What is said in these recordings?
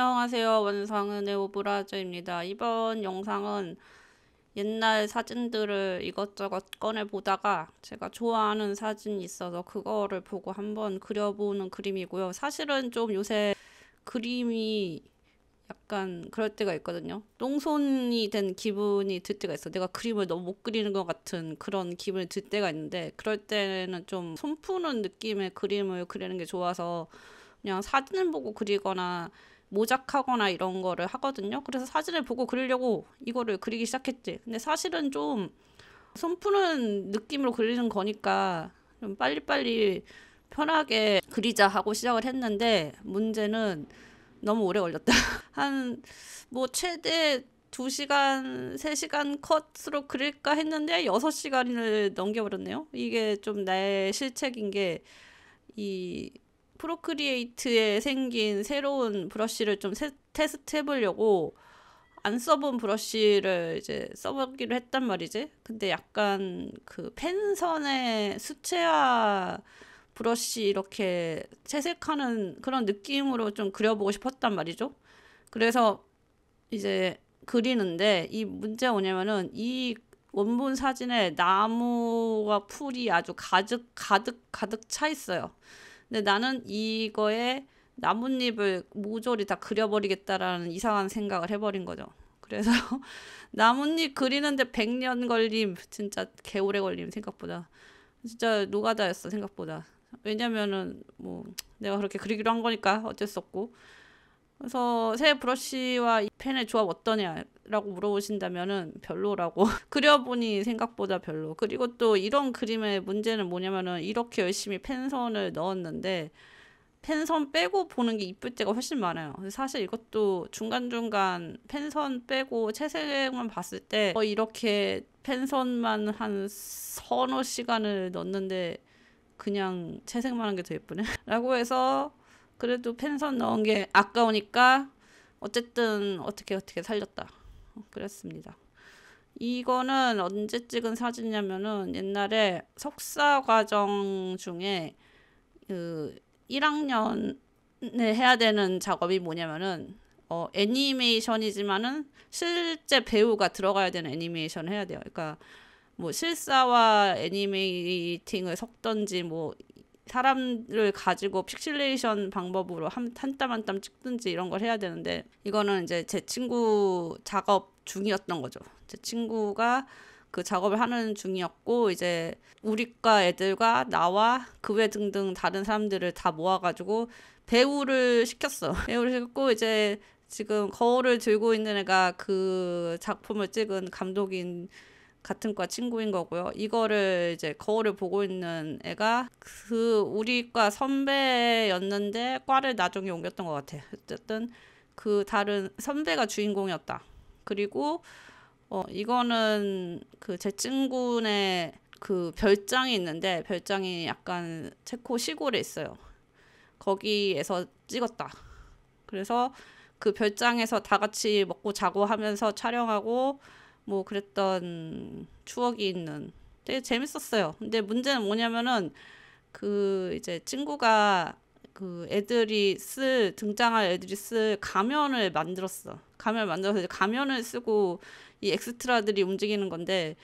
안녕하세요. 원상은의 오브라저입니다. 이번 영상은 옛날 사진들을 이것저것 꺼내 보다가 제가 좋아하는 사진이 있어서 그거를 보고 한번 그려보는 그림이고요. 사실은 좀 요새 그림이 약간 그럴 때가 있거든요. 똥손이 된 기분이 들 때가 있어. 내가 그림을 너무 못 그리는 것 같은 그런 기분이 들 때가 있는데, 그럴 때는 좀 손 푸는 느낌의 그림을 그리는 게 좋아서 그냥 사진을 보고 그리거나 모작하거나 이런 거를 하거든요. 그래서 사진을 보고 그리려고 이거를 그리기 시작했지. 근데 사실은 좀 손 푸는 느낌으로 그리는 거니까 좀 빨리빨리 편하게 그리자 하고 시작을 했는데, 문제는 너무 오래 걸렸다. 한 뭐 최대 2시간, 3시간 컷으로 그릴까 했는데 6시간을 넘겨버렸네요. 이게 좀 나의 실책인 게, 이 프로크리에이트에 생긴 새로운 브러쉬를 좀 테스트 해보려고 안 써본 브러쉬를 이제 써보기로 했단 말이지. 근데 약간 그 펜선의 수채화 브러쉬 이렇게 채색하는 그런 느낌으로 좀 그려보고 싶었단 말이죠. 그래서 이제 그리는데, 이 문제가 뭐냐면은 이 원본 사진에 나무와 풀이 아주 가득 차 있어요. 근데 나는 이거에 나뭇잎을 모조리 다 그려버리겠다라는 이상한 생각을 해버린 거죠. 그래서 나뭇잎 그리는데 100년 걸림, 진짜 개오래 걸림, 생각보다. 진짜 노가다였어, 생각보다. 왜냐면은 뭐 내가 그렇게 그리기로 한 거니까 어쩔 수 없고. 그래서 새 브러쉬와 이 펜의 조합 어떠냐라고 물어보신다면은 별로라고. 그려보니 생각보다 별로. 그리고 또 이런 그림의 문제는 뭐냐면은, 이렇게 열심히 펜선을 넣었는데 펜선 빼고 보는 게 이쁠 때가 훨씬 많아요. 사실 이것도 중간중간 펜선 빼고 채색만 봤을 때 이렇게 펜선만 한 서너 시간을 넣었는데 그냥 채색만 한 게 더 예쁘네 라고 해서, 그래도 펜선 넣은 게 아까우니까 어쨌든 어떻게 살렸다. 그랬습니다. 이거는 언제 찍은 사진이냐면은, 옛날에 석사 과정 중에 그 1학년에 해야 되는 작업이 뭐냐면은, 애니메이션이지만은 실제 배우가 들어가야 되는 애니메이션을 해야 돼요. 그러니까 뭐 실사와 애니메이팅을 섞던지, 뭐 사람을 가지고 픽셀레이션 방법으로 한 땀 한 땀 찍든지 이런 걸 해야 되는데, 이거는 이제 제 친구 작업 중이었던 거죠. 제 친구가 그 작업을 하는 중이었고, 이제 우리과 애들과 나와 그 외 등등 다른 사람들을 다 모아가지고 배우를 시켰어. 배우를 시켰고, 이제 지금 거울을 들고 있는 애가 그 작품을 찍은 감독인 같은 과 친구인 거고요. 이거를 이제 거울을 보고 있는 애가 그 우리과 선배였는데 과를 나중에 옮겼던 것 같아. 어쨌든 그 다른 선배가 주인공이었다. 그리고 이거는 그 제 친구네 그 별장이 있는데, 별장이 약간 체코 시골에 있어요. 거기에서 찍었다. 그래서 그 별장에서 다 같이 먹고 자고 하면서 촬영하고 뭐 그랬던 추억이 있는, 되게 재밌었어요. 근데 문제는 뭐냐면은, 그 이제 친구가 그 등장할 애들이 쓸 가면을 만들었어. 가면을 만들어서 이제 가면을 쓰고 이 엑스트라들이 움직이는 건데,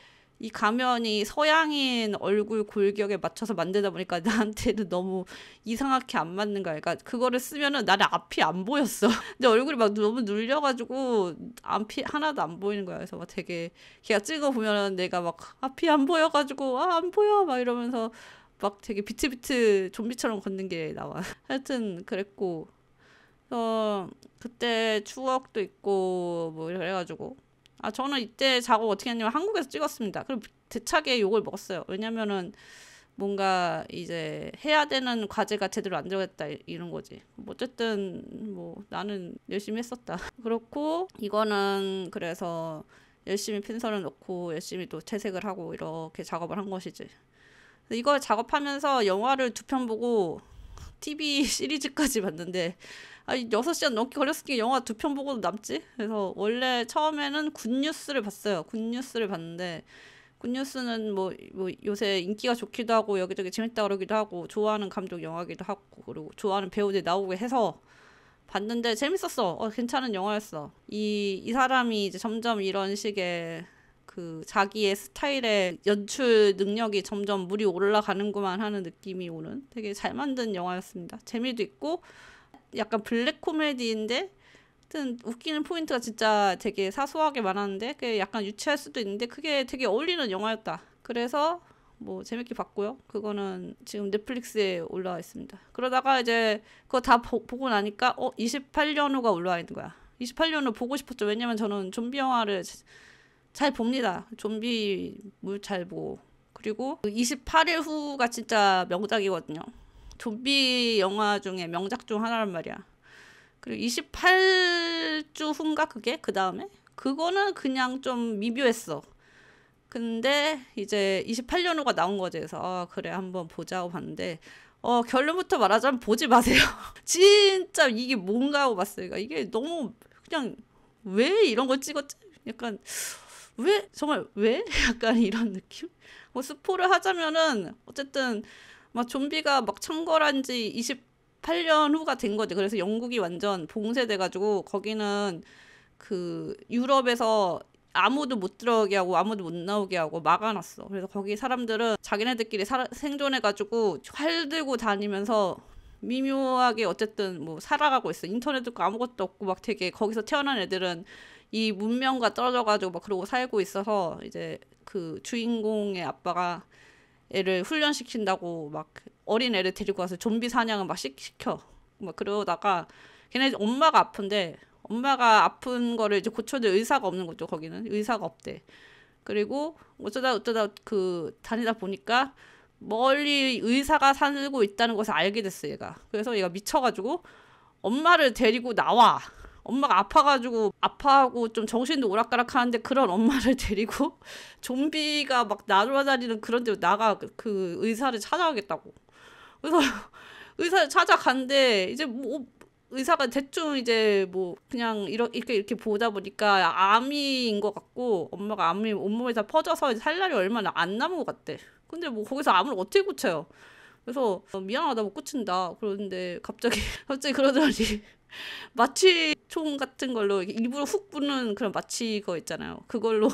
이 가면이 서양인 얼굴 골격에 맞춰서 만들다 보니까 나한테는 너무 이상하게 안 맞는 거야. 그러니까 그거를 쓰면은 나는 앞이 안 보였어. 근데 얼굴이 막 너무 눌려가지고 앞이 하나도 안 보이는 거야. 그래서 막 되게, 걔가 찍어 보면은 내가 막 앞이 안 보여가지고 안 보여 막 이러면서 막 되게 비트비트 좀비처럼 걷는 게 나와. 하여튼 그랬고, 그때 추억도 있고 뭐 그래가지고, 저는 이때 작업 어떻게 했냐면 한국에서 찍었습니다. 그리고 대차게 욕을 먹었어요. 왜냐면은 뭔가 이제 해야 되는 과제가 제대로 안 들어갔다 이런 거지. 뭐 어쨌든 뭐 나는 열심히 했었다. 그렇고, 이거는 그래서 열심히 펜슬을 넣고 열심히 또 채색을 하고 이렇게 작업을 한 것이지. 이걸 작업하면서 영화를 2편 보고 TV 시리즈까지 봤는데, 6시간 넘게 걸렸으니까 영화 2편 보고도 남지? 그래서 원래 처음에는 굿뉴스를 봤어요. 굿뉴스를 봤는데, 굿뉴스는 뭐 요새 인기가 좋기도 하고 여기저기 재밌다 그러기도 하고 좋아하는 감독 영화기도 하고 그리고 좋아하는 배우들 나오고 해서 봤는데 재밌었어. 괜찮은 영화였어. 이 사람이 이제 점점 이런 식의 그 자기의 스타일의 연출 능력이 점점 물이 올라가는구만 하는 느낌이 오는 되게 잘 만든 영화였습니다. 재미도 있고 약간 블랙 코미디인데 하여튼 웃기는 포인트가 진짜 되게 사소하게 많았는데 그게 약간 유치할 수도 있는데 그게 되게 어울리는 영화였다. 그래서 뭐 재밌게 봤고요. 그거는 지금 넷플릭스에 올라와 있습니다. 그러다가 이제 그거 다 보고 나니까 28년 후가 올라와 있는 거야. 28년 후 보고 싶었죠. 왜냐면 저는 좀비 영화를 잘 봅니다. 좀비물 잘 보고. 그리고 28일 후가 진짜 명작이거든요. 좀비 영화 중에 명작 중 하나란 말이야. 그리고 28주 후인가 그게? 그 다음에? 그거는 그냥 좀 미묘했어. 근데 이제 28년 후가 나온 거지. 그래서 그래 한번 보자고 봤는데 결론부터 말하자면 보지 마세요. 진짜 이게 뭔가 하고 봤어요. 그러니까 이게 너무 그냥 왜 이런 걸 찍었지? 약간 왜 정말 왜? 약간 이런 느낌? 뭐 스포를 하자면은 어쨌든 막 좀비가 막 창궐한 지 28년 후가 된 거지. 그래서 영국이 완전 봉쇄돼가지고 거기는 그 유럽에서 아무도 못 들어오게 하고 아무도 못 나오게 하고 막아놨어. 그래서 거기 사람들은 자기네들끼리 생존해가지고 활 들고 다니면서 미묘하게 어쨌든 뭐 살아가고 있어. 인터넷 없고 아무것도 없고 막 되게 거기서 태어난 애들은 이 문명과 떨어져가지고 막 그러고 살고 있어서 이제 그 주인공의 아빠가 애를 훈련시킨다고 막 어린 애를 데리고 와서 좀비 사냥을 막 시켜. 막 그러다가 걔네 엄마가 아픈데 엄마가 아픈 거를 이제 고쳐줄 의사가 없는 거죠. 거기는 의사가 없대. 그리고 어쩌다 그 다니다 보니까 멀리 의사가 살고 있다는 것을 알게 됐어 얘가. 그래서 얘가 미쳐가지고 엄마를 데리고 나와. 엄마가 아파하고 좀 정신도 오락가락하는데 그런 엄마를 데리고 좀비가 막 날아다니는 그런 데로 나가 그 의사를 찾아가겠다고. 그래서 의사를 찾아간대. 이제 뭐 의사가 대충 이제 뭐 그냥 이렇게 보다 보니까 암인 것 같고 엄마가 암이 온몸에 다 퍼져서 살 날이 얼마 안 남은 것 같대. 근데 뭐 거기서 암을 어떻게 고쳐요? 그래서 미안하다 못 고친다. 그러는데 갑자기 그러더니 마취총 같은 걸로 일부러 훅 부는 그런 마취 거 있잖아요. 그걸로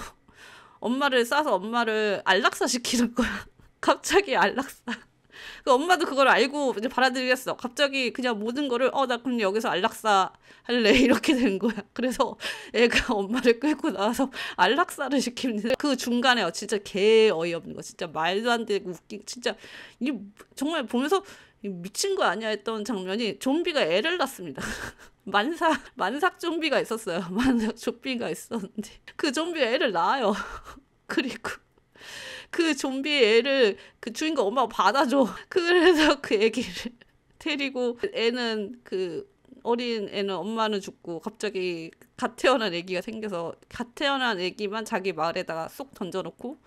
엄마를 쏴서 엄마를 안락사 시키는 거야. 갑자기 안락사. 그 엄마도 그걸 알고 이제 받아들이겠어. 갑자기 그냥 모든 거를 나 그럼 여기서 안락사 할래 이렇게 된 거야. 그래서 애가 엄마를 끌고 나와서 안락사를 시킵니다. 그 중간에 진짜 개 어이없는 거. 진짜 말도 안 되고 웃긴 진짜 이 정말 보면서 미친 거 아니야 했던 장면이 좀비가 애를 낳습니다. 만삭 좀비가 있었어요. 만삭 좀비가 있었는데 그 좀비가 애를 낳아요. 그리고 그 좀비 애를 그 주인공 엄마가 받아줘. 그래서 그 애기를 데리고 애는 그 어린 애는 엄마는 죽고 갑자기 갓 태어난 애기가 생겨서 갓 태어난 애기만 자기 마을에다가 쏙 던져놓고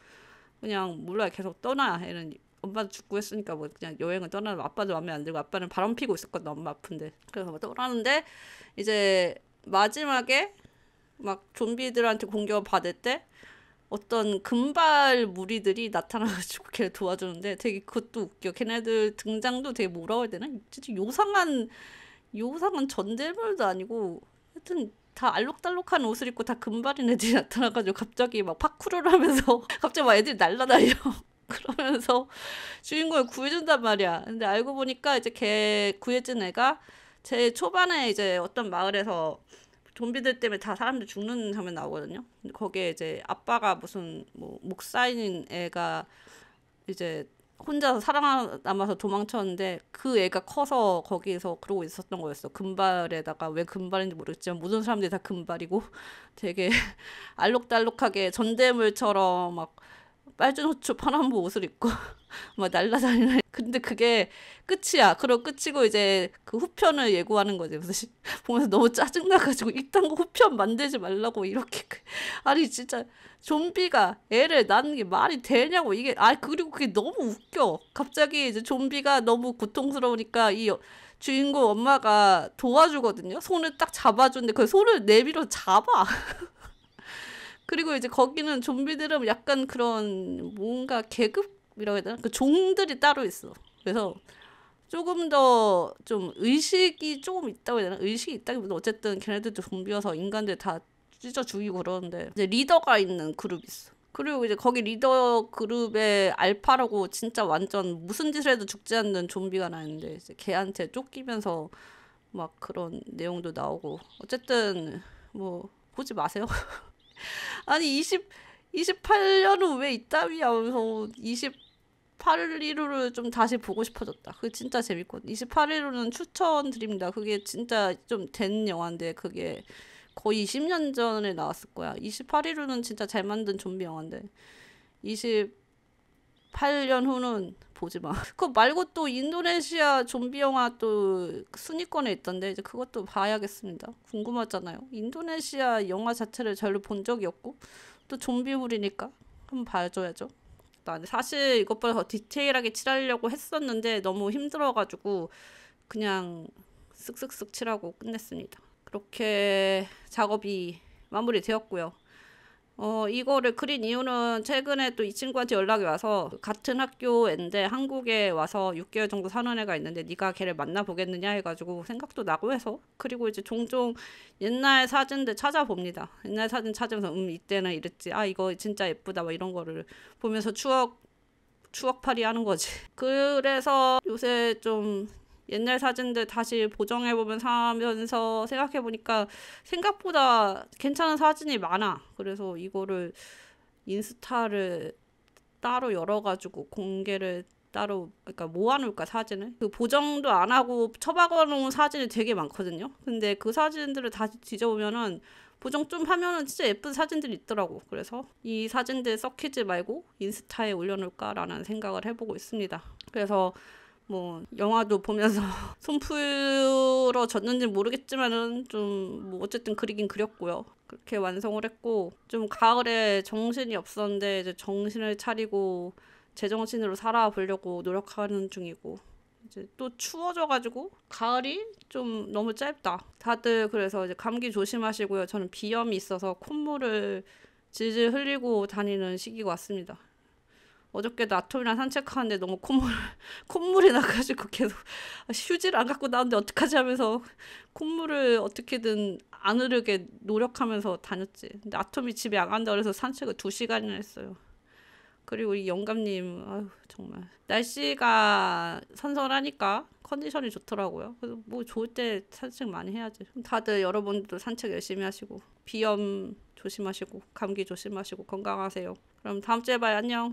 그냥 몰라 계속 떠나. 애는 엄마도 죽고 했으니까 뭐 그냥 여행을 떠나는 아빠도 마음에 안 들고 아빠는 바람 피고 있었거든. 엄마 아픈데. 그래서 막 떠나는데 이제 마지막에 막 좀비들한테 공격을 받을 때 어떤 금발 무리들이 나타나가지고 걔를 도와주는데 되게 그것도 웃겨. 걔네들 등장도 되게 뭐라고 해야 되나? 진짜 요상한 전대물도 아니고 하여튼 다 알록달록한 옷을 입고 다 금발인 애들이 나타나가지고 갑자기 막 파쿠르를 하면서 갑자기 막 애들이 날라다녀. 그러면서 주인공을 구해준단 말이야. 근데 알고 보니까 이제 걔 구해준 애가 제 초반에 이제 어떤 마을에서 좀비들 때문에 다 사람들 죽는 장면 나오거든요. 근데 거기에 이제 아빠가 무슨 뭐 목사인 애가 이제 혼자서 살아남아서 도망쳤는데 그 애가 커서 거기에서 그러고 있었던 거였어. 금발에다가 왜 금발인지 모르겠지만 모든 사람들이 다 금발이고 되게 알록달록하게 전대물처럼 막 빨주 노초 파란보 옷을 입고 막 날라다니는. 근데 그게 끝이야. 그리고 끝이고 이제 그 후편을 예고하는 거지. 그래서 보면서 너무 짜증나가지고 이딴 거 후편 만들지 말라고 이렇게. 아니 진짜 좀비가 애를 낳는 게 말이 되냐고 이게. 그리고 그게 너무 웃겨. 갑자기 이제 좀비가 너무 고통스러우니까 이 주인공 엄마가 도와주거든요. 손을 딱 잡아주는데 그 손을 내밀어 잡아. 그리고 이제 거기는 좀비들은 약간 그런 뭔가 계급이라고 해야 되나? 그 종들이 따로 있어. 그래서 조금 더 좀 의식이 조금 있다고 해야 되나? 의식이 있다기보다 어쨌든 걔네들도 좀비여서 인간들 다 찢어 죽이고 그러는데 이제 리더가 있는 그룹이 있어. 그리고 이제 거기 리더 그룹의 알파라고 진짜 완전 무슨 짓을 해도 죽지 않는 좀비가 나는데 이제 걔한테 쫓기면서 막 그런 내용도 나오고 어쨌든 뭐 보지 마세요. 아니 28년은 왜 이따위 하면서 28일로를 좀 다시 보고 싶어졌다. 그게 진짜 재밌거든. 28일로는 추천드립니다. 그게 진짜 좀 된 영화인데 그게 거의 20년 전에 나왔을 거야. 28일로는 진짜 잘 만든 좀비 영화인데 28년 후는 보지 마. 그거 말고 또 인도네시아 좀비 영화 또 순위권에 있던데 이제 그것도 봐야겠습니다. 궁금하잖아요. 인도네시아 영화 자체를 별로 본 적이 없고 또 좀비물이니까 한번 봐줘야죠. 난 사실 이것보다 더 디테일하게 칠하려고 했었는데 너무 힘들어가지고 그냥 쓱쓱쓱 칠하고 끝냈습니다. 그렇게 작업이 마무리되었고요. 이거를 그린 이유는 최근에 또 이 친구한테 연락이 와서 같은 학교인데 한국에 와서 6개월 정도 사는 애가 있는데 네가 걔를 만나보겠느냐 해가지고 생각도 나고 해서 그리고 이제 종종 옛날 사진들 찾아봅니다. 옛날 사진 찾으면서 이때는 이랬지. 아 이거 진짜 예쁘다. 뭐 이런 거를 보면서 추억팔이 하는 거지. 그래서 요새 좀 옛날 사진들 다시 보정해보면서 하면서 생각해보니까 생각보다 괜찮은 사진이 많아. 그래서 이거를 인스타를 따로 열어가지고 공개를 따로 그러니까 모아놓을까 사진을 그 보정도 안 하고 처박아 놓은 사진이 되게 많거든요. 근데 그 사진들을 다시 뒤져보면은 보정 좀 하면은 진짜 예쁜 사진들이 있더라고. 그래서 이 사진들 썩히지 말고 인스타에 올려놓을까라는 생각을 해보고 있습니다. 그래서 뭐 영화도 보면서 손 풀어졌는지 모르겠지만은 좀 뭐 어쨌든 그리긴 그렸고요. 그렇게 완성을 했고 좀 가을에 정신이 없었는데 이제 정신을 차리고 제정신으로 살아보려고 노력하는 중이고 이제 또 추워져가지고 가을이 좀 너무 짧다. 다들 그래서 이제 감기 조심하시고요. 저는 비염이 있어서 콧물을 질질 흘리고 다니는 시기가 왔습니다. 어저께도 아톰이랑 산책하는데 너무 콧물이 나가지고 계속 휴지를 안 갖고 나왔는데 어떡하지 하면서 콧물을 어떻게든 안 흐르게 노력하면서 다녔지. 근데 아톰이 집에 안 간다 그래서 산책을 2시간이나 했어요. 그리고 이 영감님 아유 정말 날씨가 선선하니까 컨디션이 좋더라고요. 그래서 뭐 좋을 때 산책 많이 해야지. 다들 여러분들도 산책 열심히 하시고 비염 조심하시고 감기 조심하시고 건강하세요. 그럼 다음 주에 봐요. 안녕.